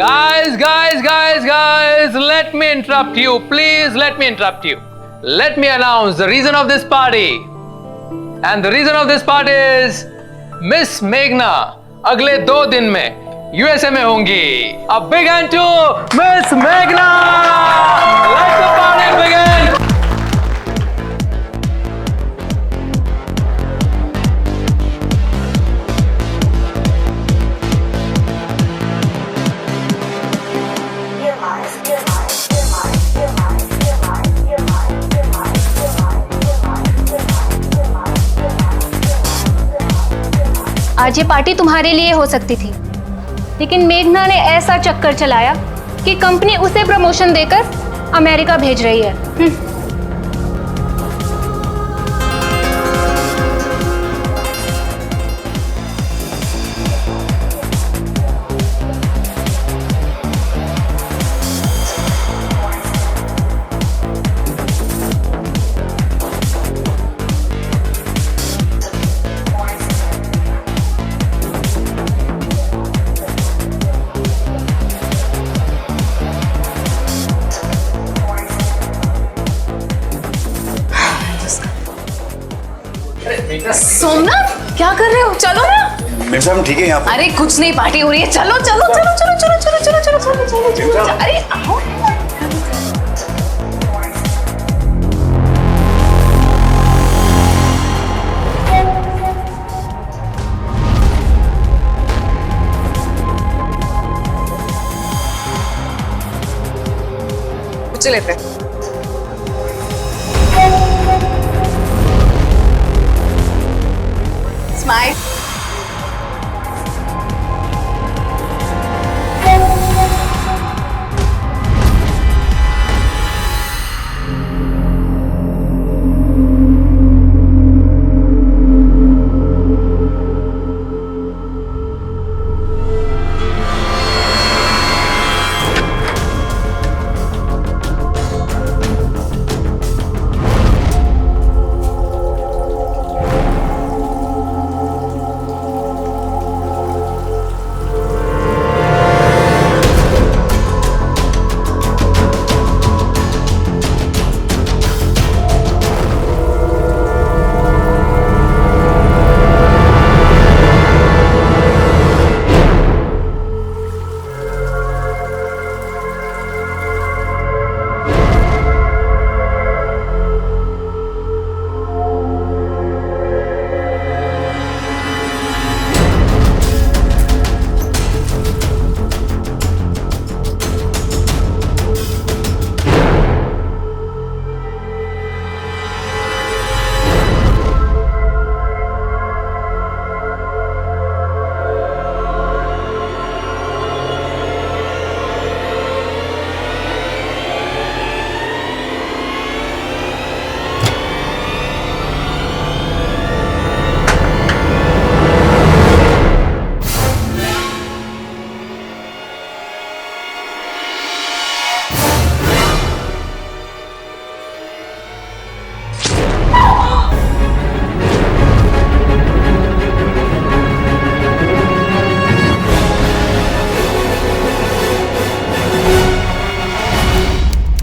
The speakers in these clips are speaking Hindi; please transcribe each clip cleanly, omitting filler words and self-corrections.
Guys, let me interrupt you. Please let me interrupt you. Let me announce the reason of this party. And the reason of this party is Miss Meghna अगले 2 दिन में USA में होंगी. A big hand to Miss Meghna. Let the party begin. आज ये पार्टी तुम्हारे लिए हो सकती थी, लेकिन मेघना ने ऐसा चक्कर चलाया कि कंपनी उसे प्रमोशन देकर अमेरिका भेज रही है। सोमनाथ क्या कर रहे हो? चलो ना। मेरे साहब ठीक है यहाँ पर? अरे कुछ नहीं, पार्टी हो रही है। चलो चलो चलो चलो चलो चलो चलो चलो चलो चलो चलो। अरे आओ। चले थे। Smile.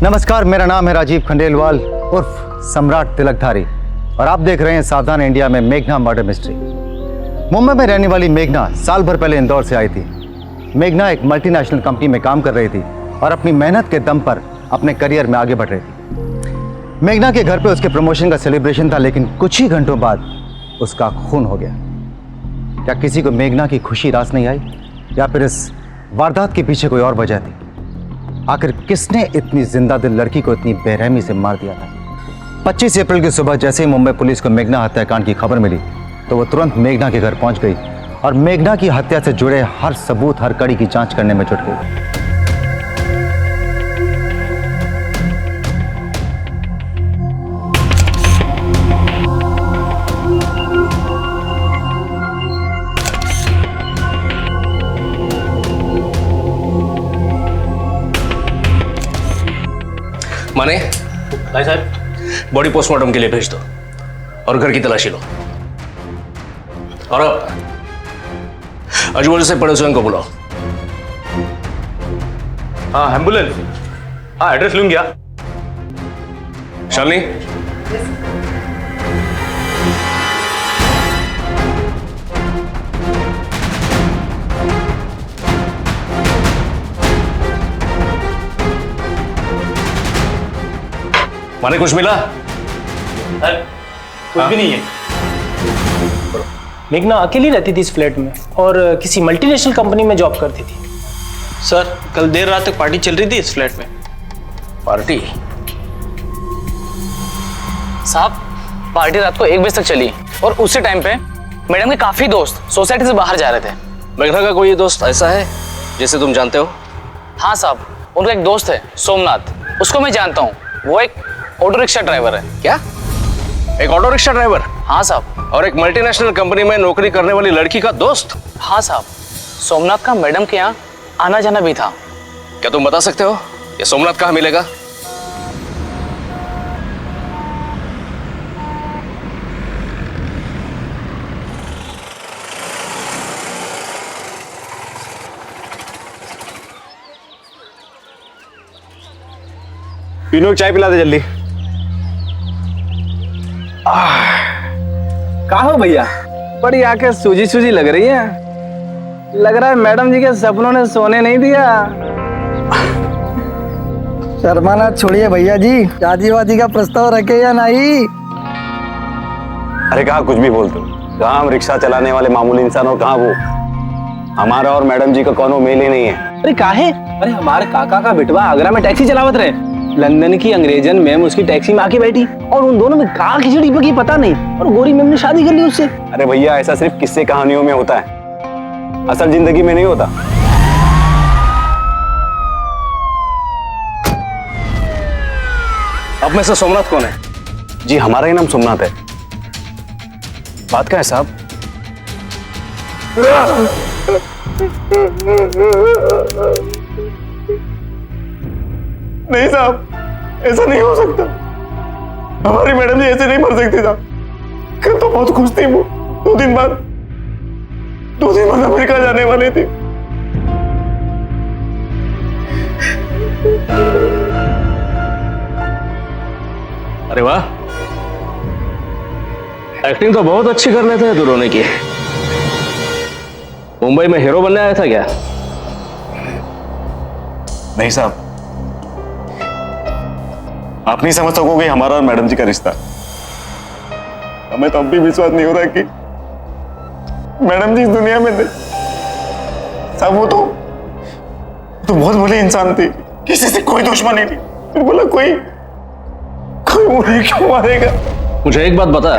नमस्कार, मेरा नाम है राजीव खंडेलवाल उर्फ सम्राट तिलकधारी और आप देख रहे हैं सावधान इंडिया में मेघना मर्डर मिस्ट्री। मुंबई में रहने वाली मेघना साल भर पहले इंदौर से आई थी। मेघना एक मल्टीनेशनल कंपनी में काम कर रही थी और अपनी मेहनत के दम पर अपने करियर में आगे बढ़ रही थी। मेघना के घर पे उसके प्रमोशन का सेलिब्रेशन था, लेकिन कुछ ही घंटों बाद उसका खून हो गया। क्या किसी को मेघना की खुशी रास नहीं आई या फिर इस वारदात के पीछे कोई और वजह थी? आखिर किसने इतनी जिंदा दिल लड़की को इतनी बेरहमी से मार दिया था? 25 अप्रैल की सुबह जैसे ही मुंबई पुलिस को मेघना हत्याकांड की खबर मिली तो वो तुरंत मेघना के घर पहुंच गई और मेघना की हत्या से जुड़े हर सबूत, हर कड़ी की जांच करने में जुट गई। माने भाई साहब, बॉडी पोस्टमार्टम के लिए भेज दो और घर की तलाशी लो। और अब अजमल से पड़ोसियों को बुलाओ। हाँ एम्बुलेंस। हाँ एड्रेस लूंगी क्या? शालिनी माने कुछ मिला? कुछ भी नहीं है। मेघना अकेली रहती थी इस फ्लैट में और किसी मल्टीनेशनल कंपनी में जॉब करती थी। सर कल देर रात तक पार्टी चल रही थी इस फ्लैट में। पार्टी? साहब पार्टी रात को 1 बजे तक चली और उसी टाइम पे मैडम के काफी दोस्त सोसाइटी से बाहर जा रहे थे। मेघना का कोई दोस्त ऐसा है जिसे तुम जानते हो? हाँ साहब, उनका एक दोस्त है सोमनाथ, उसको मैं जानता हूँ। वो एक ऑटो रिक्शा ड्राइवर है। क्या? एक ऑटो रिक्शा ड्राइवर? हाँ साहब। और एक मल्टीनेशनल कंपनी में नौकरी करने वाली लड़की का दोस्त? हाँ साहब, सोमनाथ का मैडम के यहाँ आना जाना भी था। क्या तुम बता सकते हो ये सोमनाथ कहाँ मिलेगा? तीनों चाय पिला दे जल्दी। कहाँ हो भैया? बड़ी आंखें सूजी सूजी लग रही है। लग रहा है मैडम जी के सपनों ने सोने नहीं दिया। शर्माना छोड़िए भैया जी, शादी वादी का प्रस्ताव रखे या नहीं? अरे कहाँ कुछ भी बोलते हो? कहाँ हम रिक्शा चलाने वाले मामूली इंसान हो, कहाँ वो? हमारा और मैडम जी का कोनो मेल ही नहीं है। अरे काहे? अरे हमारे काका का बेटवा आगरा में टैक्सी चलावत रहे। लंदन की अंग्रेजन मैम उसकी टैक्सी में आके बैठी और उन दोनों में कहाँ खिचड़ी पकी पता नहीं, और गोरी मैम ने शादी कर ली उससे। अरे भैया ऐसा सिर्फ किस्से कहानियों में होता है, असल जिंदगी में नहीं होता। अब में से सोमनाथ कौन है? जी हमारा ही नाम सोमनाथ है। बात क्या है साहब? नहीं साहब, ऐसा नहीं हो सकता। हमारी मैडम जी ऐसे नहीं मर सकती साहब। कल तो बहुत खुश थी वो। 2 दिन बाद अमेरिका जाने वाली थी। अरे वाह, एक्टिंग तो बहुत अच्छी कर लेते हैं दोनों की। मुंबई में हीरो बनने आया था क्या? नहीं साहब, आप नहीं समझ सकोगे हमारा और मैडम जी का रिश्ता। हमें तो अब भी विश्वास नहीं हो रहा कि मैडम जी इस दुनिया में थे। साहब वो तो बहुत भले इंसान थे, किसी से कोई दुश्मनी नहीं। फिर बोला कोई मुझे क्यों मारेगा? मुझे एक बात बता,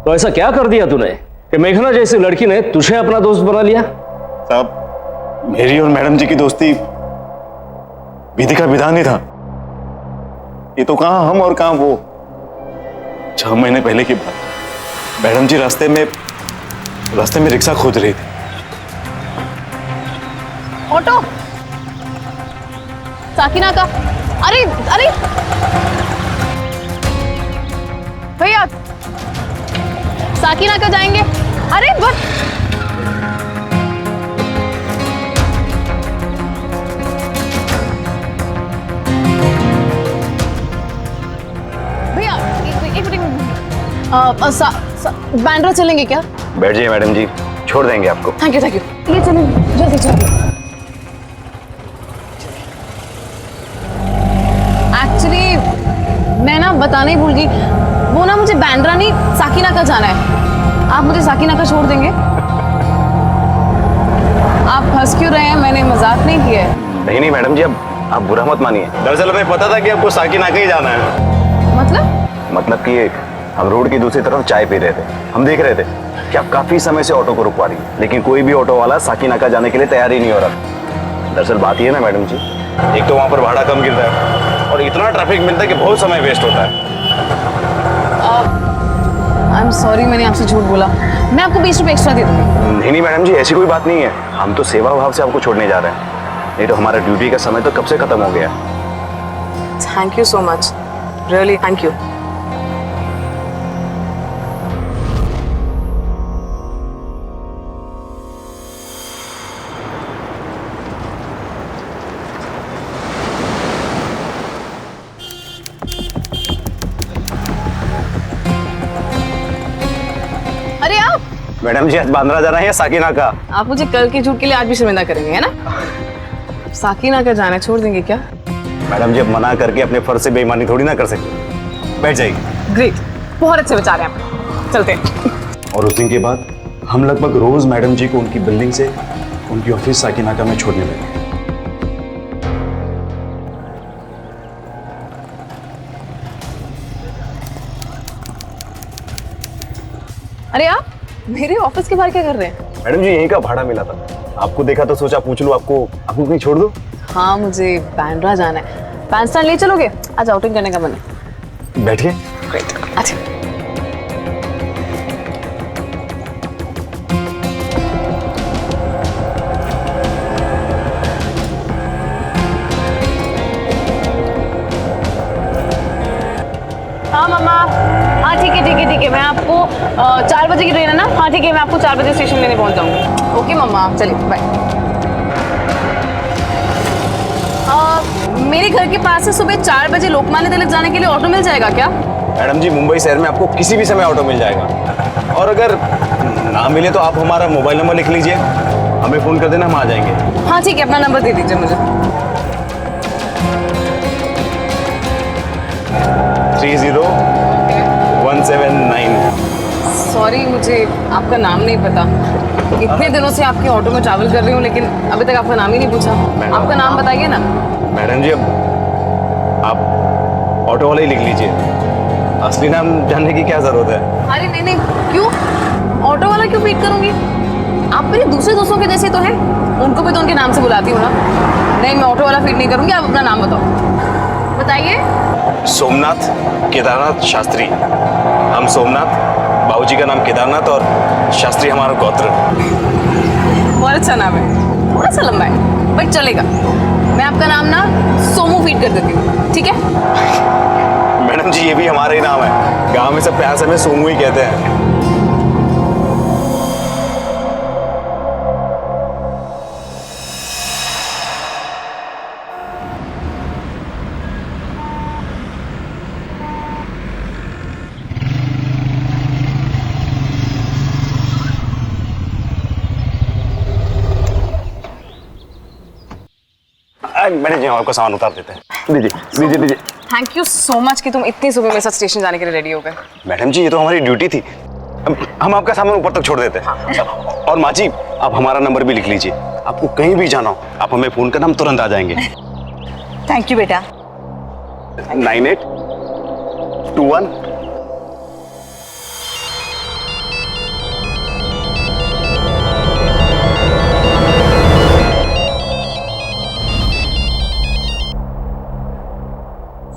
तो ऐसा क्या कर दिया तूने कि मेघना जैसी लड़की ने तुझे अपना दोस्त बना लिया? साहब मेरी और मैडम जी की दोस्ती विधि का विधान ही था। ये तो कहां हम और कहां वो। 6 महीने पहले की बात, मैडम जी रास्ते में रिक्शा खोज रही थी। ऑटो साकिना का। अरे अरे भैया, साकिना का जाएंगे। अरे बस भैया एक मिनट। बांद्रा चलेंगे क्या? बैठ जाइए मैडम जी, छोड़ देंगे आपको। थैंक यू ये चलेंगे, जल्दी चलिए। एक्चुअली मैं ना बताना ही भूल गई, वो ना मुझे बांद्रा नहीं साकिना का जाना है। आप मुझे साकिना का छोड़ देंगे? आप हंस क्यों रहे हैं? मैंने मजाक नहीं किया है। नहीं मैडम जी, अब आप बुरा मत मानिए। दरअसल हमें पता था कि आपको साकिना का ही जाना है। मतलब कि हम रोड की दूसरी तरफ चाय पी रहे थे। हम देख रहे थे कि आप काफी समय से ऑटो को रुकवा रही है, लेकिन कोई भी ऑटो वाला साकिना का जाने के लिए तैयार ही नहीं हो रहा। दरअसल बात ये है ना मैडम जी, एक तो वहां पर भाड़ा कम गिरता है और इतना ट्रैफिक मिलता है कि बहुत समय वेस्ट होता है। आई एम सॉरी, मैंने आपसे झूठ बोला। मैं आपको 20 रुपए एक्स्ट्रा दे दूंगी। नहीं मैडम जी, ऐसी कोई बात नहीं है। हम तो सेवा भाव से आपको छोड़ने जा रहे हैं, नहीं तो हमारा ड्यूटी का समय तो कब से खत्म हो गया। Thank you so much, really thank you. Madam ji आज बांद्रा जाना है या साकिना का? आप मुझे कल के झूठ के लिए आज भी शर्मिंदा करेंगे, है ना? साकिना का जाना है, छोड़ देंगे क्या? मैडम जी अब मना करके अपने फर्ज से बेईमानी थोड़ी ना कर सकते। बैठ जाइए। ग्रेट, बहुत अच्छे विचार हैं आपके, चलते हैं। और उस दिन के बाद हम लगभग रोज मैडम जी को उनकी बिल्डिंग से उनकी ऑफिस साकिनाका में छोड़ने लगे। अरे आप मेरे ऑफिस के बाहर क्या कर रहे हैं? मैडम जी यहीं का भाड़ा मिला था, आपको देखा तो सोचा पूछ लूं आपको कहीं छोड़ दो। हाँ, मुझे बांद्रा जाना है। पैंट स्टैंड ले चलोगे? आज आउटिंग करने का मन है। बैठिए। ग्रेट, अच्छा। हाँ मामा, हाँ ठीक है ठीक है ठीक है, मैं आपको 4 बजे की ट्रेन है ना? हाँ ठीक है, मैं आपको 4 बजे स्टेशन लेने पहुंच जाऊंगी। ओके मामा, चलिए बाय। मेरे घर के पास से सुबह 4 बजे लोकमान्य तिलक जाने के लिए ऑटो मिल जाएगा क्या? मैडम जी मुंबई शहर में आपको किसी भी समय ऑटो मिल जाएगा, और अगर ना मिले तो आप हमारा मोबाइल नंबर लिख लीजिए, हमें फोन कर देना, हम आ जाएंगे। हाँ ठीक है, अपना नंबर दे दीजिए मुझे। 30179। सॉरी, मुझे आपका नाम नहीं पता। इतने दिनों से आपके ऑटो में ट्रैवल कर रही हूँ, लेकिन अभी तक आपका नाम ही नहीं पूछा। आपका नाम बताइए ना। मैडम जी अब आप ऑटो वाला ही लिख लीजिए, असली नाम जानने की क्या जरूरत है? अरे नहीं नहीं, क्यों ऑटो वाला क्यों फीड करूंगी? आप मेरे दूसरे दोस्तों के जैसे तो हैं, उनको भी तो उनके नाम से बुलाती हूँ ना। नहीं, मैं ऑटो वाला फीड नहीं करूंगी। आप अपना नाम बताओ। बताइए। सोमनाथ केदारनाथ शास्त्री। हम सोमनाथ, बाबूजी का नाम केदारनाथ और शास्त्री हमारा गोत्र। बहुत अच्छा नाम है, थोड़ा सा लंबा है बट चलेगा। मैं आपका नाम ना सोमू फीड कर देती हूँ, ठीक है? मैडम जी ये भी हमारा ही नाम है, गांव में सब प्यार से हमें सोमू ही कहते हैं। मैडम जी आपका सामान उतार देते हैं। दीजिए दीजिए दीजिए। थैंक यू सो मच कि तुम इतनी सुबह मेरे साथ स्टेशन जाने के लिए रेडी हो गए। मैडम जी ये तो हमारी ड्यूटी थी, हम आपका सामान ऊपर तक छोड़ देते हैं। और माँ जी आप हमारा नंबर भी लिख लीजिए, आपको कहीं भी जाना हो आप हमें फोन करना, हम तुरंत आ जाएंगे। थैंक यू बेटा। 9821।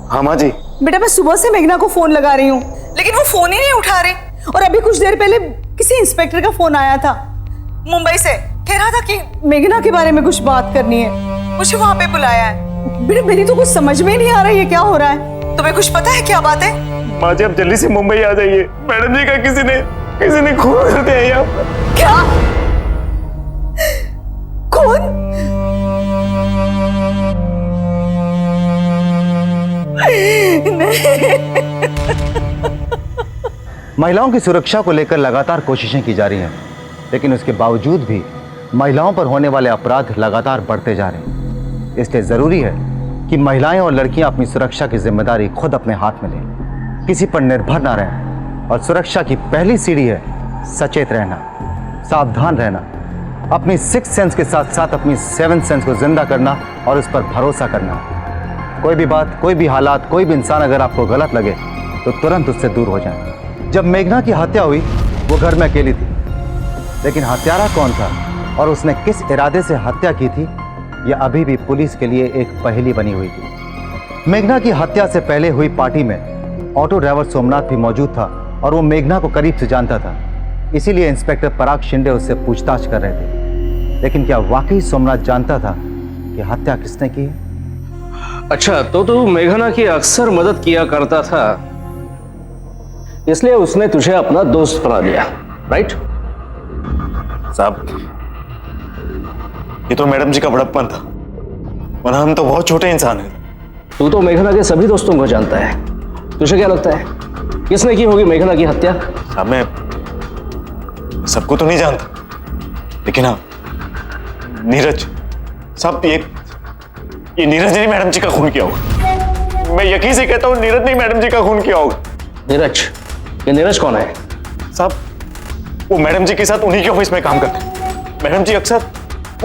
हाँ माँ जी। बेटा मैं सुबह से मेघना को फोन लगा रही हूँ, लेकिन वो फोन ही नहीं उठा रही। और अभी कुछ देर पहले किसी इंस्पेक्टर का फोन आया था मुंबई से, कह रहा था कि मेघना के बारे में कुछ बात करनी है, मुझे वहां पे बुलाया है। बेटा मेरी तो कुछ समझ में नहीं आ रहा है क्या हो रहा है। तुम्हें कुछ पता है क्या बात है? माँ जी आप जल्दी से मुंबई आ जाइए, मैडम जी का किसी ने खून कर दिया है यहाँ। क्या खून? महिलाओं की सुरक्षा को लेकर लगातार कोशिशें की जा रही हैं, लेकिन उसके बावजूद भी महिलाओं पर होने वाले अपराध लगातार बढ़ते जा रहे हैं। इसलिए ज़रूरी है कि महिलाएं और लड़कियां अपनी सुरक्षा की जिम्मेदारी खुद अपने हाथ में लें, किसी पर निर्भर ना रहें। और सुरक्षा की पहली सीढ़ी है सचेत रहना, सावधान रहना, अपनी 6th सेंस के साथ साथ अपनी 7th सेंस को जिंदा करना और उस पर भरोसा करना। कोई भी बात, कोई भी हालात, कोई भी इंसान अगर आपको गलत लगे तो तुरंत उससे दूर हो जाएं। जब मेघना की हत्या हुई वो घर में अकेली थी, लेकिन हत्यारा कौन था और उसने किस इरादे से हत्या की थी यह अभी भी पुलिस के लिए एक पहेली बनी हुई थी। मेघना की हत्या से पहले हुई पार्टी में ऑटो ड्राइवर सोमनाथ भी मौजूद था और वो मेघना को करीब से जानता था, इसीलिए इंस्पेक्टर पराग शिंदे उससे पूछताछ कर रहे थे। लेकिन क्या वाकई सोमनाथ जानता था कि हत्या किसने की है? अच्छा, तो तू मेघना की अक्सर मदद किया करता था, इसलिए उसने तुझे अपना दोस्त बना लिया, राइट? साहब ये तो मैडम जी का बड़प्पन था, वरना हम तो बहुत छोटे इंसान हैं। तू तो मेघना के सभी दोस्तों को जानता है, तुझे क्या लगता है किसने की होगी मेघना की हत्या? साहब मैं सबको तो नहीं जानता, लेकिन हाँ नीरज साहब, ये नीरज ने मैडम जी का खून किया होगा। मैं यकीन से कहता हूँ नीरज ने मैडम जी का खून किया होगा। नीरज? ये नीरज कौन है? साहब वो मैडम जी के साथ उन्हीं के ऑफिस में काम करते हैं। मैडम जी अक्सर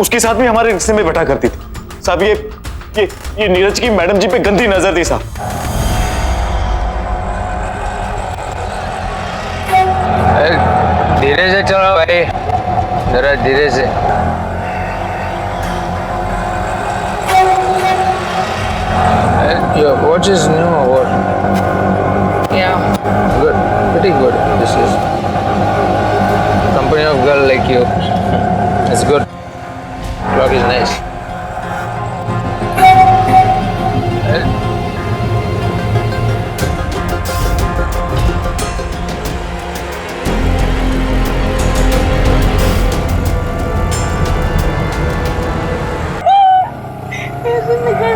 उसके साथ भी हमारे रिक्शे में बैठा करती थी। साहब ये नीरज की मैडम जी पे गंदी नजर थी साहब। धीरे से चलो भाई, जरा धीरे से। Your watch is new or what? Yeah, good, pretty good. This is company of girl like you. It's good. Clock is nice.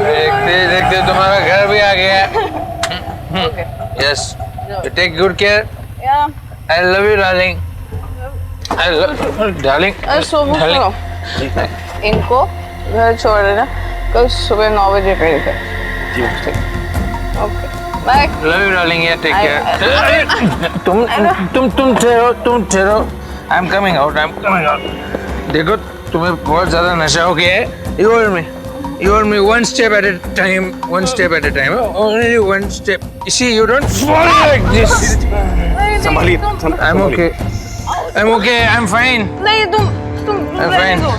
देखते देखते तुम्हारा घर भी आ गया। Yes. You take good care. Yeah. I love you, darling. I love you, darling. Somu सुनो, इनको घर छोड़ देना, कल सुबह 9 बजे पे निकल। जी okay bye. Love you, darling. Yeah, take care. तुम ठहरो। I'm coming out. देखो तुम्हें बहुत ज्यादा नशा हो गया है। You hold me one step at a time. Only one step. You see, you don't fall like this. संभालिए। I'm okay. I'm fine. नहीं तुम I'm बैठ fine. जाओ,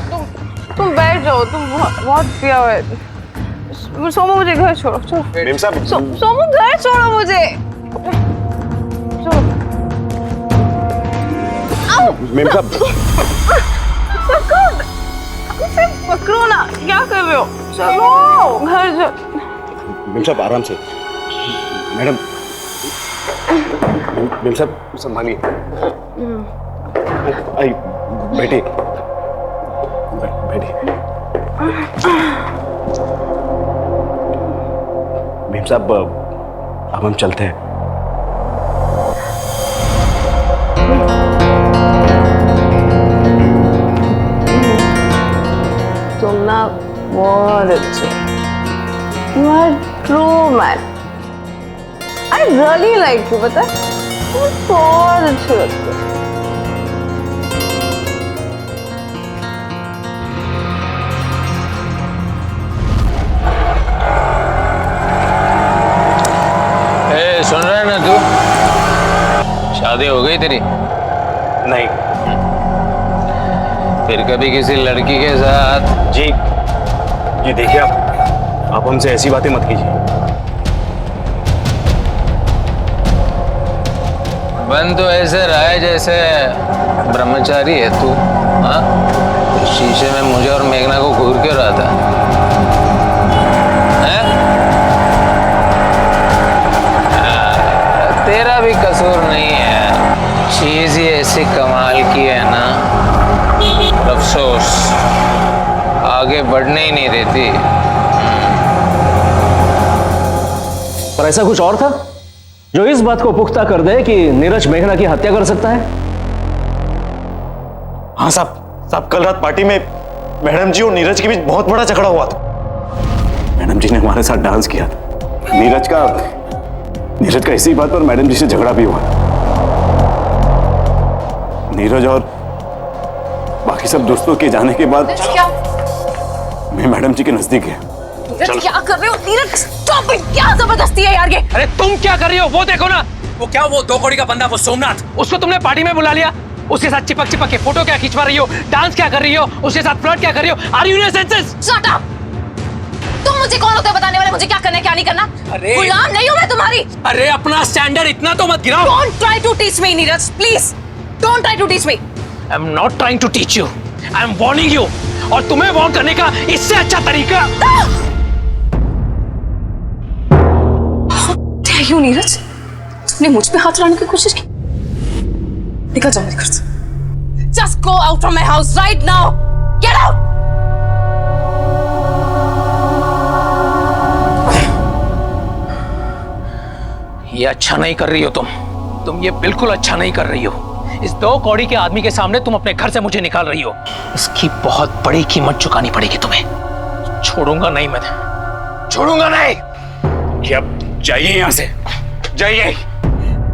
तुम बैठ जाओ, तुम बहुत पिया हुआ है। सोमू मुझे घर छोड़ो, चलो। मेम साहब सोमू घर छोड़ो मुझे। चलो। मेम साहब पकड़ो ना, क्या कर रहे हो? चलो घर जा। मेम साहब आराम से। मैडम मेम साहब संभालिए। आई बैठिए। मेम साहब अब हम चलते हैं। तुम ना बहुत अच्छे, you are true man. I really like you, पता है? तुम बहुत अच्छे लगते हो। सुन रहा है ना तू? शादी हो गई तेरी? नहीं। फिर कभी किसी लड़की के साथ? जी देखिए आप हमसे ऐसी बातें मत कीजिए। बन तो ऐसे रहा है जैसे ब्रह्मचारी है तू। हाँ, शीशे में मुझे और मेघना को घूर क्यों रहा था? तेरा भी कसूर नहीं है। चीज ही ऐसी कमाल की है ना, अफसोस आगे बढ़ने ही नहीं देती। पर ऐसा कुछ और था जो इस बात को पुख्ता कर दे कि नीरज मेघना की हत्या कर सकता है? हाँ साहब कल रात पार्टी में मैडम जी और नीरज के बीच बहुत बड़ा झगड़ा हुआ था। मैडम जी ने हमारे साथ डांस किया था। नीरज का इसी बात पर मैडम जी से झगड़ा भी हुआ। नीरज और बाकी सब दोस्तों के जाने के बाद क्या? मैं मैडम जी के नजदीक गया। क्या कर रहे हो नीरज? Stop it! क्या जबरदस्ती है यार ये? अरे तुम क्या कर रही हो? वो देखो ना, वो 2 कौड़ी का बंदा, वो सोमनाथ, उसको तुमने पार्टी में बुला लिया। उसके साथ चिपक के फोटो क्या खिंचवा रही हो, डांस क्या कर रही हो, उसके साथ फ्लर्ट क्या कर रही हो? Are you in your senses? Shut up! तुम मुझे कौन होते हो बताने वाले मुझे क्या करना है क्या नहीं करना? अरे गुलाम नहीं हूं मैं तुम्हारी। अरे अपना स्टैंडर्ड इतना तो मत गिराओ। Don't try to teach me Neeraj, please. Don't try to teach me. I'm not trying to teach you. I'm warning you. और तुम्हें वार्न करने का इससे अच्छा तरीका। Dare you Neeraj? तुमने मुझ पे हाथ लाने की कोशिश की? निकल जाओ मेरे घर से। Just go out from my house right now. Get out. ये अच्छा नहीं कर रही हो तुम ये बिल्कुल अच्छा नहीं कर रही हो। इस 2 कौड़ी के आदमी के सामने तुम अपने घर से मुझे निकाल रही हो। इसकी बहुत बड़ी कीमत चुकानी पड़ेगी तुम्हें। छोड़ूंगा नहीं, मैं छोड़ूंगा नहीं। अब जाइए यहां से, जाइए।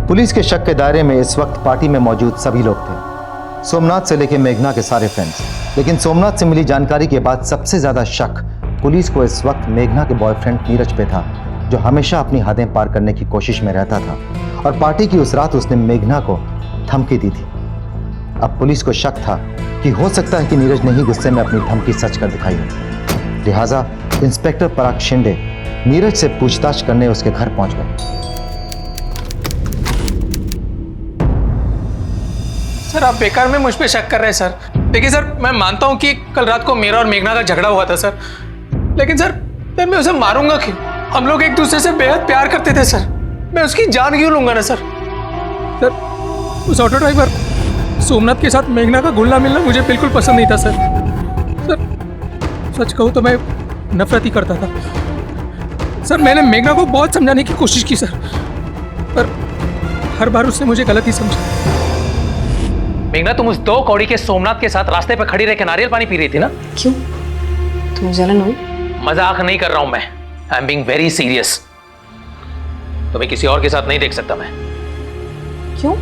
पुलिस के शक के दायरे में इस वक्त पार्टी में मौजूद सभी लोग थे, सोमनाथ से लेकर मेघना के सारे फ्रेंड्स। लेकिन सोमनाथ से मिली जानकारी के बाद सबसे ज्यादा शक पुलिस को इस वक्त मेघना के बॉयफ्रेंड नीरज पे था, जो हमेशा अपनी हदें पार करने की कोशिश में रहता था। और पार्टी की उस रात उसने मेघना को धमकी दी थी। अब पुलिस को शक था कि हो सकता है कि नीरज ने ही गुस्से में अपनी धमकी सच कर दिखाई हो। लिहाजा इंस्पेक्टर पराग शिंदे नीरज से पूछताछ करने उसके घर पहुंच गए। सर, आप बेकार में मुझ पे शक कर रहे हैं सर। देखिए सर, मैं मानता हूं कि कल रात को मेरा और मेघना का झगड़ा हुआ था सर, लेकिन सर मैं उसे मारूंगा क्यों? हम लोग एक दूसरे से बेहद प्यार करते थे सर। मैं उसकी जान क्यों लूंगा ना सर? सर, उस ऑटो ड्राइवर सोमनाथ के साथ मेघना का घुलना मिलना मुझे बिल्कुल पसंद नहीं था सर। सर, सच कहूं तो मैं नफरत ही करता था सर। मैंने मेघना को बहुत समझाने की कोशिश की सर, पर हर बार उसने मुझे गलत ही समझा। मेघना, तुम उस 2 कौड़ी के सोमनाथ के साथ रास्ते पर खड़ी रह के नारियल पानी पी रही थी ना? क्यों? तुम जलन हुई? मजाक नहीं कर रहा हूं मैं। I am being very serious. तुम्हें किसी और के साथ नहीं देख सकता मैं। क्यों?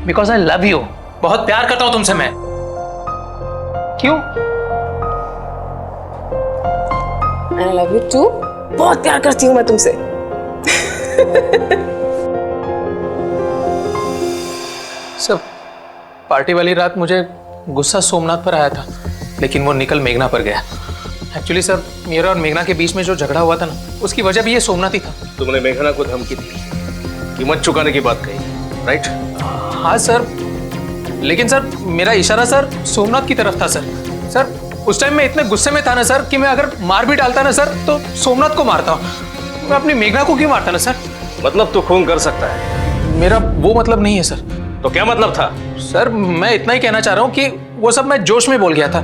Because I love you. बहुत प्यार करता हूं तुमसे मैं। क्यों? I love you too. बहुत प्यार करती हूं मैं तुमसे। सब पार्टी वाली रात मुझे गुस्सा सोमनाथ पर आया था, लेकिन वो निकल मेघना पर गया। एक्चुअली सर, मेरा और मेघना के बीच में जो झगड़ा हुआ था ना, उसकी वजह भी ये सोमनाथ ही था। तुमने मेघना को धमकी दी, कीमत चुकाने की बात कही, राइट? हाँ सर, लेकिन सर मेरा इशारा सर सोमनाथ की तरफ था सर। सर, उस टाइम मैं इतने गुस्से में था ना सर कि मैं अगर मार भी डालता ना सर तो सोमनाथ को मारता। मैं अपनी मेघना को क्यों मारता ना सर? मतलब तू खून कर सकता है? मेरा वो मतलब नहीं है सर। तो क्या मतलब था? सर, मैं इतना ही कहना चाह रहा हूँ कि वो सब मैं जोश में बोल गया था।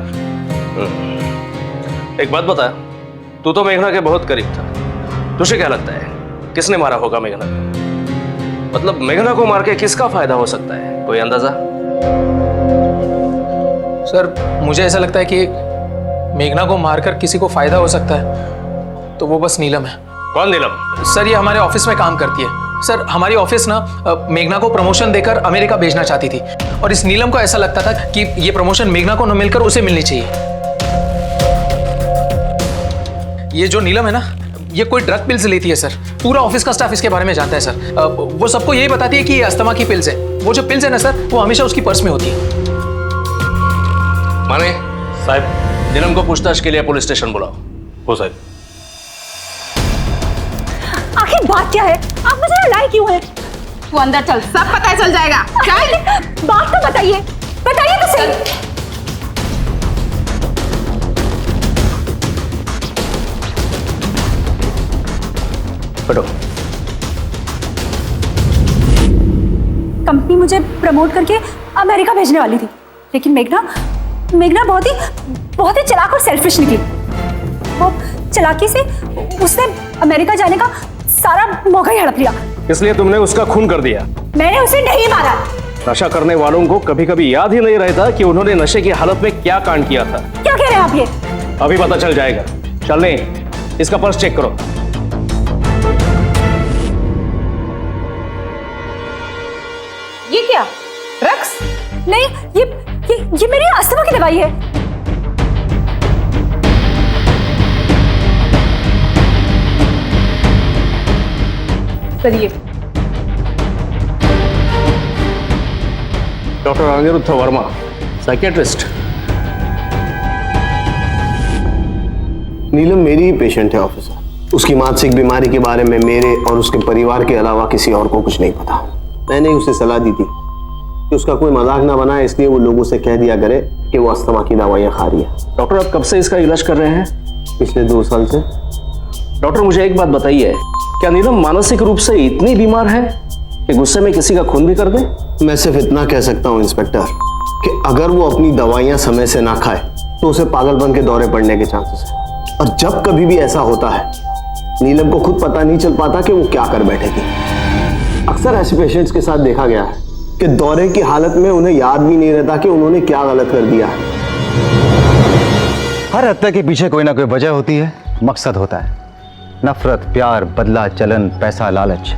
एक बात बता, तू तो मेघना के बहुत करीब था। तुझे क्या लगता है किसने मारा होगा मेघना को? मतलब मेघना को मार के किसका फायदा हो सकता है, कोई अंदाजा? सर, मुझे ऐसा लगता है कि मेघना को मारकर किसी को फायदा हो सकता है तो वो बस नीलम है। कौन नीलम? सर, ये हमारे ऑफिस में काम करती है। सर, हमारी ऑफिस ना मेघना को प्रमोशन देकर अमेरिका भेजना चाहती थी, और इस नीलम को ऐसा लगता था कि ये प्रमोशन मेघना को न मिलकर उसे मिलनी चाहिए। ये जो नीलम है ना, ये कोई ड्रग पिल्स लेती है सर। पूरा ऑफिस का स्टाफ इसके बारे में जानता है सर। वो सबको यही बताती है कि ये अस्थमा की पिल्स है। वो जो पिल्स है ना सर, वो हमेशा उसकी पर्स में होती है। माने साहब, नीलम को पूछताछ के लिए पुलिस स्टेशन बुलाओ। हो साहब। आखिर बात क्या है? आप मुझे लड़ाई क्यों है? तू अंदर चल, सब पता चल जाएगा। चल। बात तो बताइए, बताइए तो सही। बैठो। कंपनी मुझे प्रमोट करके अमेरिका भेजने वाली थी, लेकिन मेघना बहुत ही चालाक और सेल्फिश निकली। वो चालाकी से उसने अमेरिका जाने का सारा मौका ही हड़प लिया। इसलिए तुमने उसका खून कर दिया? मैंने उसे नहीं मारा। नशा करने वालों को कभी कभी याद ही नहीं रहता कि उन्होंने नशे की हालत में क्या कांड किया था। क्या कह रहे हैं आप ये? अभी पता चल जाएगा। चलने, इसका पर्स चेक करो। ये क्या? ड्रग्स? नहीं, ये मेरी अस्थमा की दवाई है। करिए। Doctor Aniruddh Verma, psychiatrist. नीलम मेरी ही पेशेंट है ऑफिसर। उसकी मानसिक बीमारी के बारे में मेरे और उसके परिवार के अलावा किसी और को कुछ नहीं पता। मैंने उसे सलाह दी थी कि उसका कोई मजाक ना बनाए, इसलिए वो लोगों से कह दिया करे कि वो अस्थमा की दवाइयाँ खा रही है। डॉक्टर, आप कब से इसका इलाज कर रहे हैं? पिछले 2 साल से। डॉक्टर, मुझे एक बात बताइए, क्या नीलम मानसिक रूप से इतनी बीमार है कि गुस्से में किसी का खून भी कर दे? मैं सिर्फ इतना कह सकता हूँ इंस्पेक्टर कि अगर वो अपनी दवाइयाँ समय से ना खाए तो उसे पागलपन के दौरे पड़ने के चांसेस है। और जब कभी भी ऐसा होता है, नीलम को खुद पता नहीं चल पाता कि वो क्या कर बैठेगी। अक्सर ऐसे पेशेंट्स के साथ देखा गया है कि दौरे की हालत में उन्हें याद भी नहीं रहता कि उन्होंने क्या गलत कर दिया है। हर हत्या के पीछे कोई ना कोई वजह होती है, मकसद होता है। नफरत, प्यार, बदला, चलन, पैसा, लालच।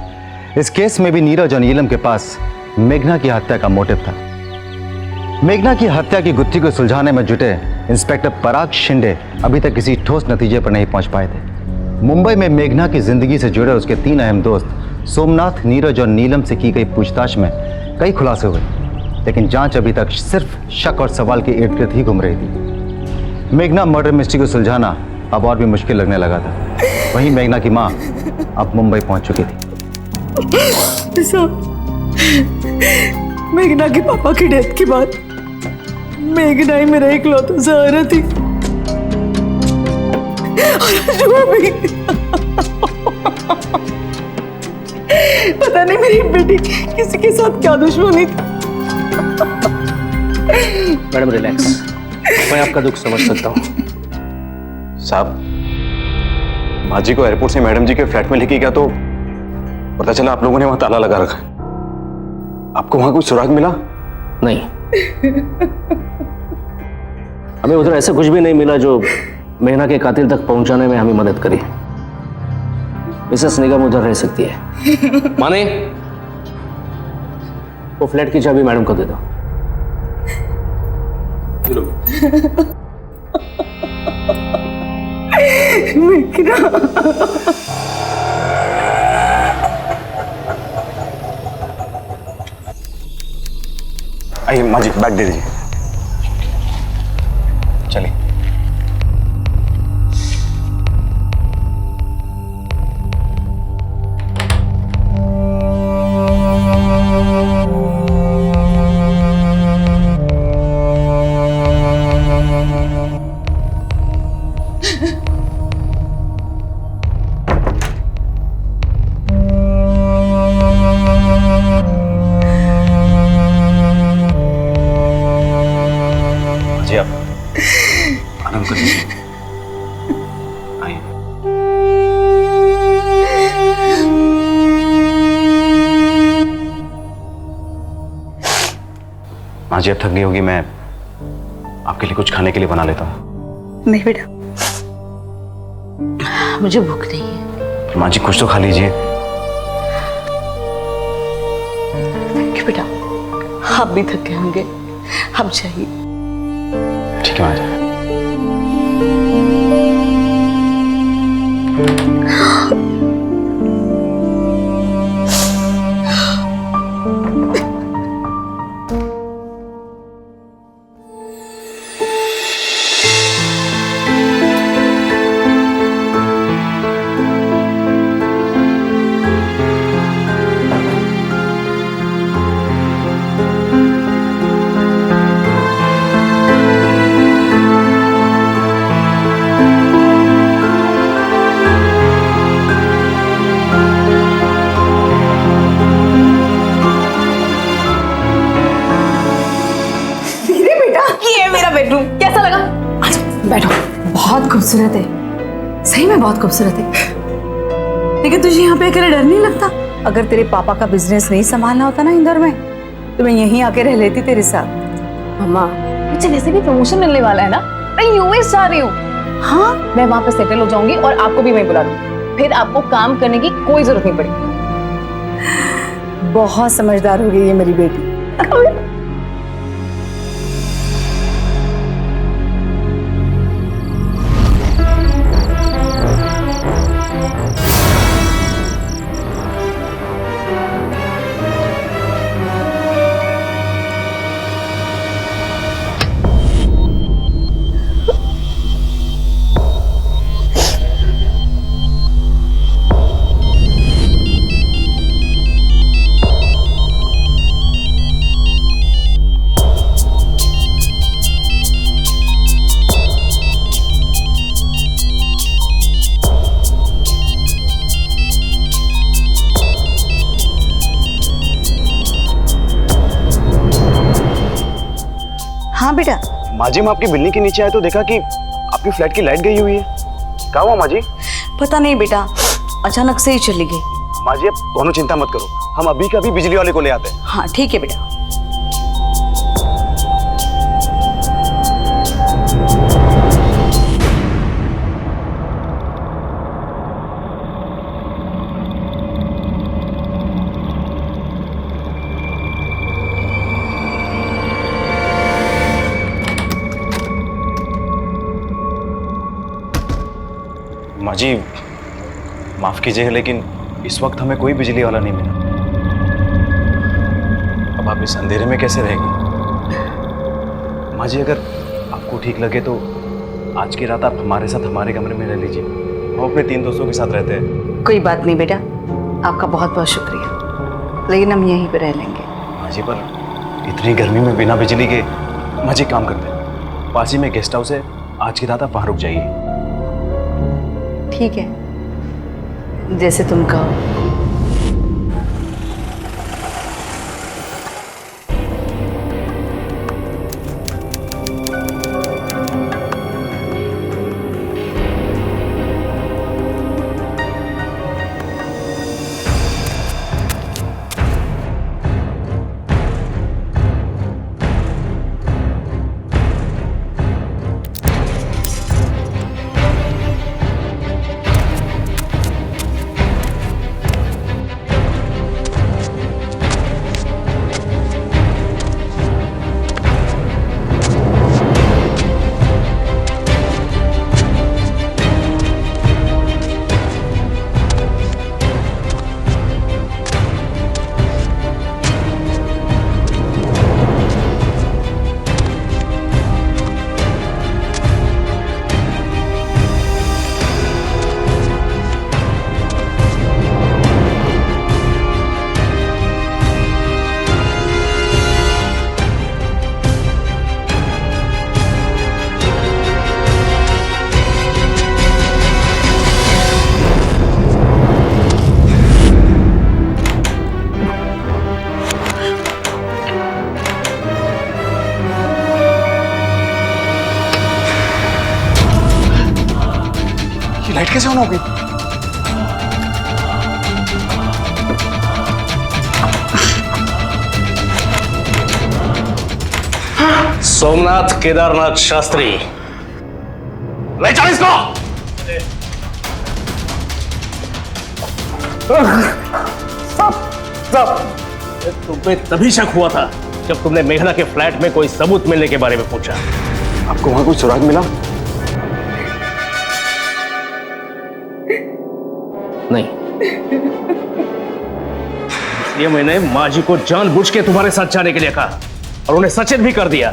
इस केस में भी नीरज और नीलम के पास मेघना की हत्या का मोटिव था। मेघना की हत्या की गुत्थी को सुलझाने में जुटे इंस्पेक्टर पराग शिंदे अभी तक किसी ठोस नतीजे पर नहीं पहुंच पाए थे। मुंबई में मेघना की जिंदगी से जुड़े उसके 3 अहम दोस्त सोमनाथ, नीरज और नीलम से की गई पूछताछ में कई खुलासे हुए, लेकिन जांच अभी तक सिर्फ शक और सवाल के इर्द गिर्द ही घूम रही थी। मेघना मर्डर मिस्ट्री को सुलझाना अब और भी मुश्किल लगने लगा था। वहीं मेघना की मां अब मुंबई पहुंच चुकी थी। मेघना के पापा की डेथ के बाद मेघना ही मेरा इकलौता सहारा थी। और भी पता नहीं मेरी बेटी किसी के साथ क्या दुश्मनी थी। मैडम रिलैक्स, मैं आपका दुख समझ सकता हूँ। साहब, माँ जी को एयरपोर्ट से मैडम जी के फ्लैट में लेके गया तो पता चला आप लोगों ने वहां ताला लगा रखा है। आपको वहां कोई सुराग मिला? नहीं, हमें उधर ऐसा कुछ भी नहीं मिला जो मेघना के कातिल तक पहुंचाने में हमें मदद करे। मिसेस निगम उधर रह सकती है। माने वो फ्लैट की चाबी मैडम को दे दो। आइए माँ जी, बैग दे दीजिए। चलिए। जी आप आराम कर लीजिए। आइए। माँ जी अब थक गई होगी, मैं आपके लिए कुछ खाने के लिए बना लेता हूँ। नहीं बेटा, मुझे भूख नहीं है। माँ जी कुछ तो खा लीजिए। थैंक यू बेटा, आप भी थके होंगे, आप चाहिए। ठीक है माँ जी। बेडरूम कैसा लगा? अच्छा बैठो। बहुत खूबसूरत है, सही में बहुत खूबसूरत है। लेकिन तुझे यहाँ पे अकेले डर नहीं लगता? अगर तेरे पापा का बिजनेस नहीं संभालना होता ना इंदौर में, तो मैं यहीं आके रह लेती तेरे साथ। मम्मा मुझे वैसे भी प्रमोशन मिलने वाला है ना, मैं यूएस जा रही हूँ। हाँ, मैं वहां पर सेटल हो जाऊंगी और आपको भी मैं बुला लूंगी, फिर आपको काम करने की कोई जरूरत नहीं पड़ेगी। बहुत समझदार हो गई है मेरी बेटी। हाँ बेटा। माँ जी, मैं आपकी बिल्डिंग के नीचे आया तो देखा कि आपकी फ्लैट की लाइट गई हुई है। क्या हुआ माँ जी? पता नहीं बेटा, अचानक से ही चली गई। माँ जी, अब दोनों चिंता मत करो, हम अभी का अभी बिजली वाले को ले आते हैं। हाँ ठीक है बेटा। माँ जी, माफ कीजिएगा लेकिन इस वक्त हमें कोई बिजली वाला नहीं मिला। अब आप इस अंधेरे में कैसे रहेंगी? माँ जी, अगर आपको ठीक लगे तो आज की रात आप हमारे साथ हमारे कमरे में रह लीजिए। हम अपने 3 दोस्तों के साथ रहते हैं। कोई बात नहीं बेटा, आपका बहुत बहुत शुक्रिया, लेकिन हम यहीं पे रह लेंगे। माँ जी, पर इतनी गर्मी में बिना बिजली के। माँ जी, काम करते हैं, पास ही में गेस्ट हाउस है, आज की रात आप वहाँ रुक जाइए। ठीक है, जैसे तुम कहो। लाइट कैसे ऑन हो गई? सोमनाथ केदारनाथ शास्त्री, ले चल इसको। तुम्हें तभी शक हुआ था जब तुमने मेघना के फ्लैट में कोई सबूत मिलने के बारे में पूछा। आपको वहां कोई सुराग मिला? नहीं, इसलिए मैंने माँ जी को जानबूझ के तुम्हारे साथ जाने के लिए कहा और उन्हें सचेत भी कर दिया।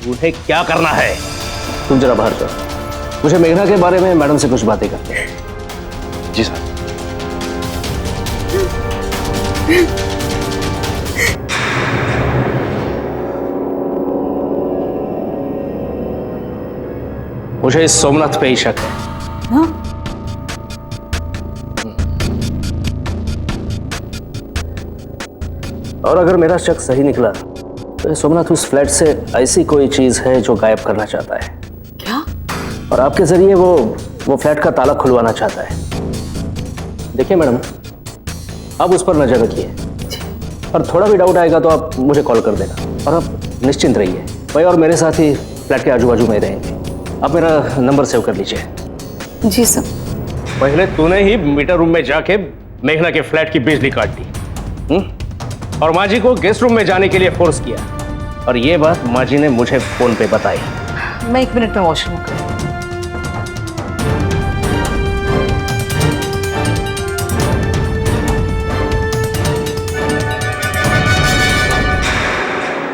उन्हें क्या करना है? तुम जरा बाहर जाओ, मुझे मेघना के बारे में मैडम से कुछ बातें करनी है। जी सर। मुझे इस सोमनाथ पे ही शक है। हाँ? और अगर मेरा शक सही निकला तो ये सोमनाथ उस फ्लैट से ऐसी कोई चीज है जो गायब करना चाहता है। क्या? और आपके जरिए वो फ्लैट का ताला खुलवाना चाहता है। देखिए मैडम, आप उस पर नजर रखिए और थोड़ा भी डाउट आएगा तो आप मुझे कॉल कर देना और आप निश्चिंत रहिए। भाई और मेरे साथ ही फ्लैट के आजू बाजू में रहेंगे। आप मेरा नंबर सेव कर लीजिए। जी सर। पहले तूने ही मीटर रूम में जाके मेघना के फ्लैट की बिजली काट दी और माँ जी को गेस्ट रूम में जाने के लिए फोर्स किया, और ये बात माँ जी ने मुझे फोन पे बताई। मैं 1 मिनट में वॉशरूम कर।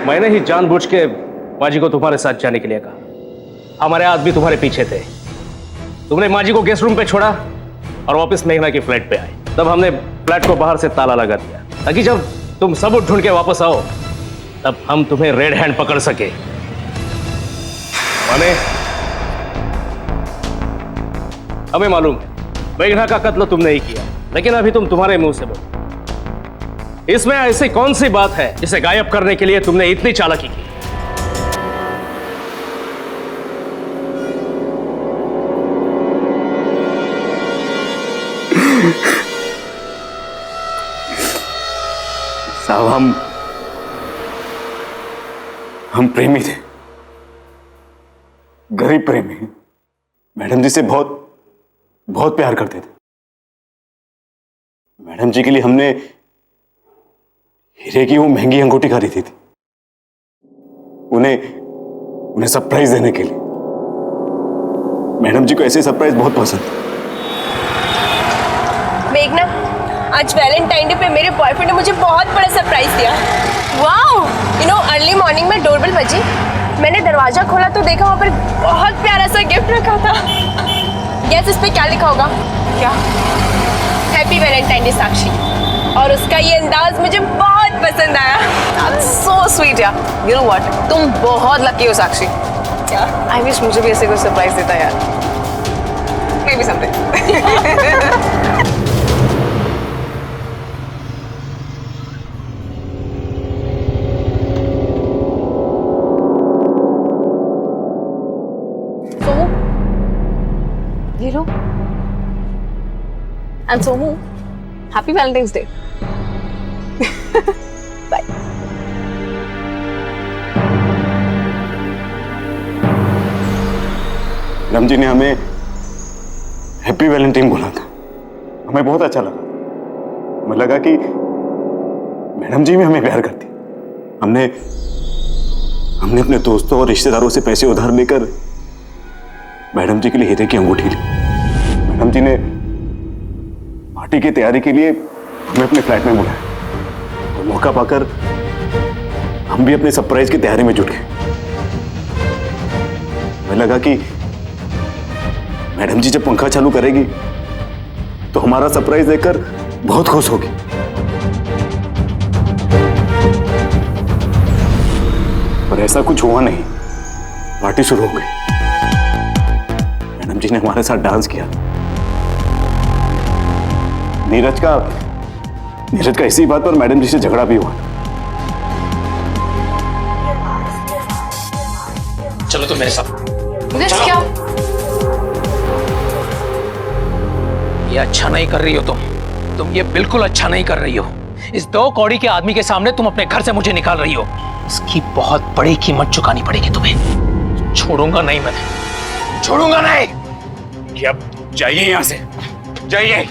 मैंने ही जानबूझ के माँ जी को तुम्हारे साथ जाने के लिए कहा। हमारे आदमी तुम्हारे पीछे थे। तुमने माँ जी को गेस्ट रूम पे छोड़ा और वापस मेघना के फ्लैट पे आए। तब हमने फ्लैट को बाहर से ताला लगा दिया ताकि जब तुम सबूत ढूंढ के वापस आओ तब हम तुम्हें रेड हैंड पकड़ सके। माने हमें मालूम है मेघना का कत्ल तुमने ही किया, लेकिन अभी तुम्हारे मुंह से बोलो, इसमें ऐसी कौन सी बात है जिसे गायब करने के लिए तुमने इतनी चालाकी की? साहब हम प्रेमी थे, गरीब प्रेमी। मैडम जी से बहुत बहुत प्यार करते थे। मैडम जी के लिए हमने हीरे की वो महंगी अंगूठी खरीदी थी, उन्हें सरप्राइज देने के लिए। मैडम जी को ऐसे सरप्राइज बहुत पसंद है। मेघना, आज वैलेंटाइन डे पे मेरे बॉयफ्रेंड ने मुझे बहुत बड़ा सरप्राइज दिया। वाओ! अर्ली मॉर्निंग में डोरबेल बजी, मैंने दरवाजा खोला तो देखा वहाँ पर बहुत प्यारा सा गिफ्ट रखा था। गैस इस पे क्या लिखा होगा? क्या? हैप्पी वैलेंटाइन डे साक्षी। और उसका ये अंदाज मुझे बहुत पसंद आया। सो स्वीट यार। यू नो व्हाट, तुम बहुत लकी हो साक्षी। क्या? आई विश मुझे भी ऐसे कोई सरप्राइज देता यार। Maybe someday. ये लो। And Somu, happy Valentine's Day. Bye. Madam ji ने हमें हैप्पी वैलेंटाइन बोला था, हमें बहुत अच्छा लगा। हमें लगा कि मैडम जी भी हमें प्यार करती। हमने अपने दोस्तों और रिश्तेदारों से पैसे उधार लेकर मैडम जी के लिए हीरे की अंगूठी ली। मैडम जी ने पार्टी की तैयारी के लिए हमें अपने फ्लैट में बुलाया और मौका पाकर हम भी अपने सरप्राइज की तैयारी में जुट गए। हमें लगा कि मैडम जी जब पंखा चालू करेगी तो हमारा सरप्राइज देखकर बहुत खुश होगी। पर ऐसा कुछ हुआ नहीं। पार्टी शुरू हो गई। मैडम जी ने हमारे साथ डांस किया। नीरज का इसी बात पर मैडम जी से झगड़ा भी हुआ। चलो तुम मेरे साथ। क्या? ये अच्छा नहीं कर रही हो तुम ये बिल्कुल अच्छा नहीं कर रही हो। इस 2 कौड़ी के आदमी के सामने तुम अपने घर से मुझे निकाल रही हो। इसकी बहुत बड़ी कीमत चुकानी पड़ेगी तुम्हें। छोड़ूंगा नहीं, मैं छोड़ूंगा नहीं। अब जाइए यहां से, जाइए।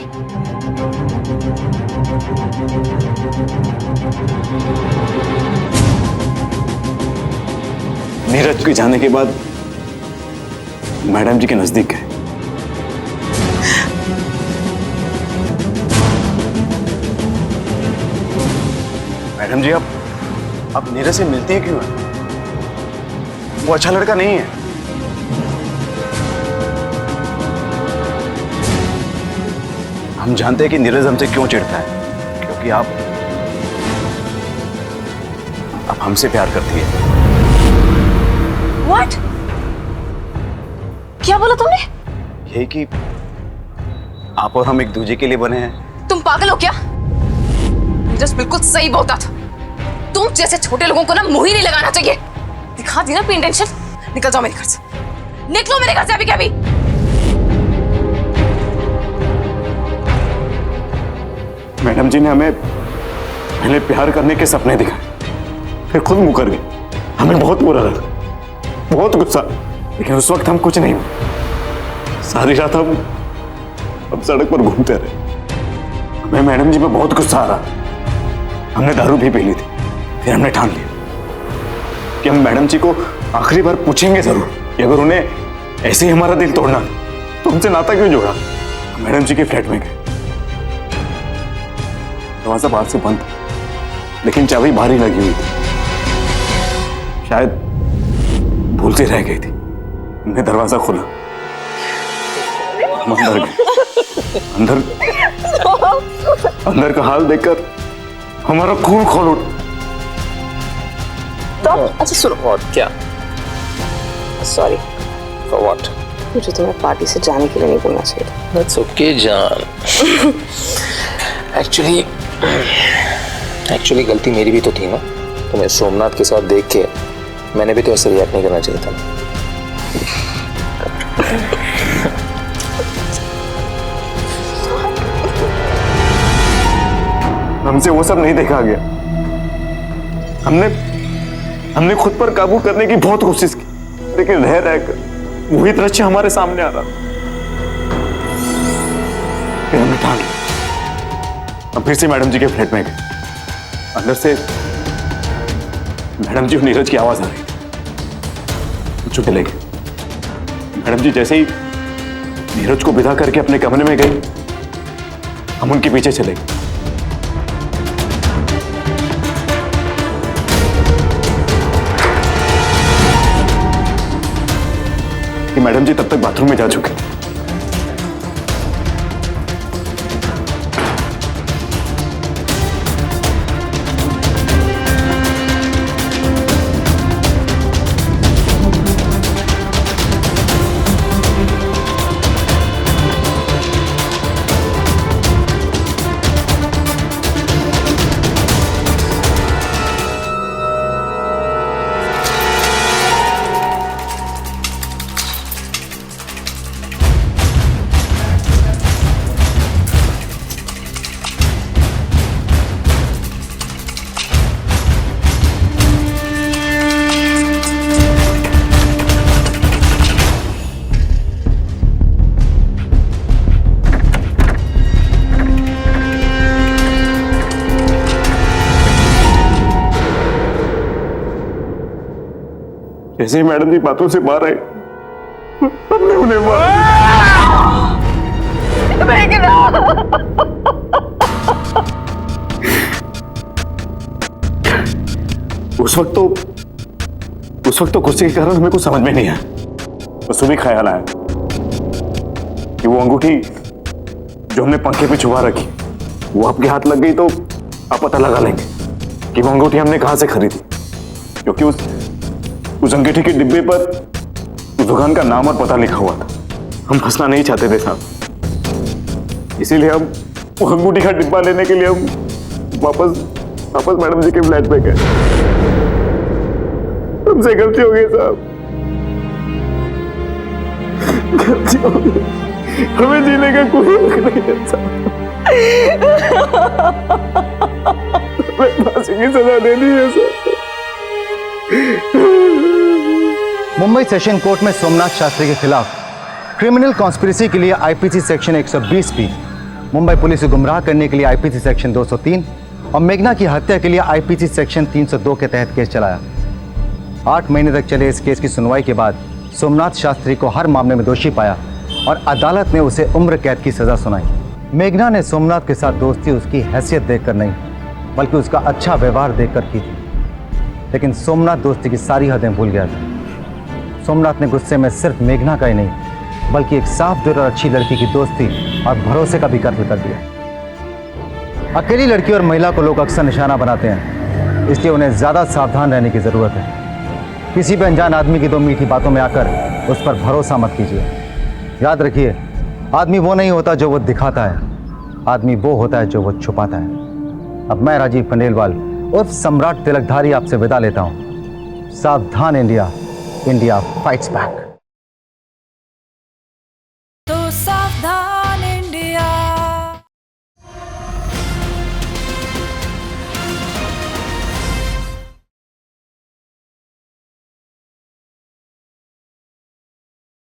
नीरज के जाने के बाद मैडम जी के नजदीक गए। मैडम जी आप नीरज से मिलती हैं क्यों? वो अच्छा लड़का नहीं है। हम जानते हैं कि नीरज हमसे क्यों चिढ़ता है, क्योंकि आप हमसे प्यार करती है। What? क्या बोला तुमने? यही कि आप और हम एक दूसरे के लिए बने हैं। तुम पागल हो क्या? नीरज बिल्कुल सही बोलता था। तुम जैसे छोटे लोगों को ना मुंह ही नहीं लगाना चाहिए। दिखा दी ना अपनी इंटेंशन। निकल जाओ मेरे घर से, निकलो मेरे घर से अभी के अभी। मैडम जी ने हमें पहले प्यार करने के सपने दिखाए, फिर खुद मुकर गए। हमें बहुत बुरा लगा, बहुत गुस्सा, लेकिन उस वक्त हम कुछ नहीं हुए। सारी रात हम सड़क पर घूमते रहे। हमें मैडम जी पे बहुत गुस्सा आ रहा। हमने दारू भी पी ली थी। फिर हमने ठान लिया कि हम मैडम जी को आखिरी बार पूछेंगे जरूर कि अगर उन्हें ऐसे ही हमारा दिल तोड़ना तो हमसे नाता क्यों जोड़ा। मैडम जी के फ्लैट में गए। दरवाजा बाहर से बंद, लेकिन चाबी बाहर ही लगी हुई थी। शायद भूल से रह गई थी। हमने दरवाजा खोला, हम अंदर गए। अंदर का हाल देखकर हमारा खून खोल उठ। तो अच्छा सुनो। और क्या? Sorry for what? मुझे तुम्हें पार्टी से जाने के लिए नहीं बोलना चाहिए था। दैट्स ओके जान। एक्चुअली गलती मेरी भी तो थी ना। तुम्हें सोमनाथ के साथ देख के मैंने भी तो ऐसे रिएक्ट नहीं करना चाहिए था। हमसे वो सब नहीं देखा गया। हमने खुद पर काबू करने की बहुत कोशिश की, लेकिन रह रहकर वही दृश्य हमारे सामने आ रहा। फिर हमने ठान लिया, हम फिर से मैडम जी के फ्लैट में गए। अंदर से मैडम जी और नीरज की आवाज आ रही थी। चुप चले गए। मैडम जी जैसे ही नीरज को विदा करके अपने कमरे में गई, हम उनके पीछे चले गए। कि मैडम जी तब तक बाथरूम में जा चुके। जैसे ही मैडम जी बातों से बाहर आए, हमने उन्हें मारा। उस वक्त तो गुस्से के कारण हमें कुछ समझ में नहीं आया। बस सुबह ख्याल आया कि वो अंगूठी जो हमने पंखे पे छुपा रखी, वो आपके हाथ लग गई तो आप पता लगा लेंगे कि वो अंगूठी हमने कहां से खरीदी, क्योंकि उस अंगूठी के डिब्बे पर उस दुकान का नाम और पता लिखा हुआ था। हम फंसना नहीं चाहते थे साहब, इसीलिए हम वो अंगूठी का डिब्बा लेने के लिए हम वापस मैडम जी के फ्लैट पे गए। हमसे गलती हो गई साहब, गलती हो गई। हमें जीने का कोई हक नहीं है साहब। हमें फांसी की सजा देनी है साहब। मुंबई सेशन कोर्ट में सोमनाथ शास्त्री के खिलाफ क्रिमिनल कॉन्स्पिरेसी के लिए IPC section 120 B, Mumbai police को गुमराह करने के लिए आईपीसी सेक्शन 203 और मेघना की हत्या के लिए आईपीसी सेक्शन 302 के तहत केस चलाया। 8 महीने तक चले इस केस की सुनवाई के बाद सोमनाथ शास्त्री को हर मामले में दोषी पाया और अदालत ने उसे उम्र कैद की सजा सुनाई। मेघना ने सोमनाथ के साथ दोस्ती उसकी हैसियत देखकर नहीं, बल्कि उसका अच्छा व्यवहार देखकर की थी, लेकिन सोमनाथ दोस्ती की सारी हदें भूल गया था। सोमनाथ ने गुस्से में सिर्फ मेघना का ही नहीं, बल्कि एक साफ दिल और अच्छी लड़की की दोस्ती और भरोसे का भी कत्ल कर दिया। अकेली लड़की और महिला को लोग अक्सर निशाना बनाते हैं, इसलिए उन्हें ज़्यादा सावधान रहने की ज़रूरत है। किसी भी अनजान आदमी की 2 मीठी बातों में आकर उस पर भरोसा मत कीजिए। याद रखिए, आदमी वो नहीं होता जो वो दिखाता है, आदमी वो होता है जो वो छुपाता है। अब मैं राजीव खंडेलवाल उर्फ सम्राट तिलकधारी आपसे विदा लेता हूँ। सावधान इंडिया, इंडिया फाइट्स बैक।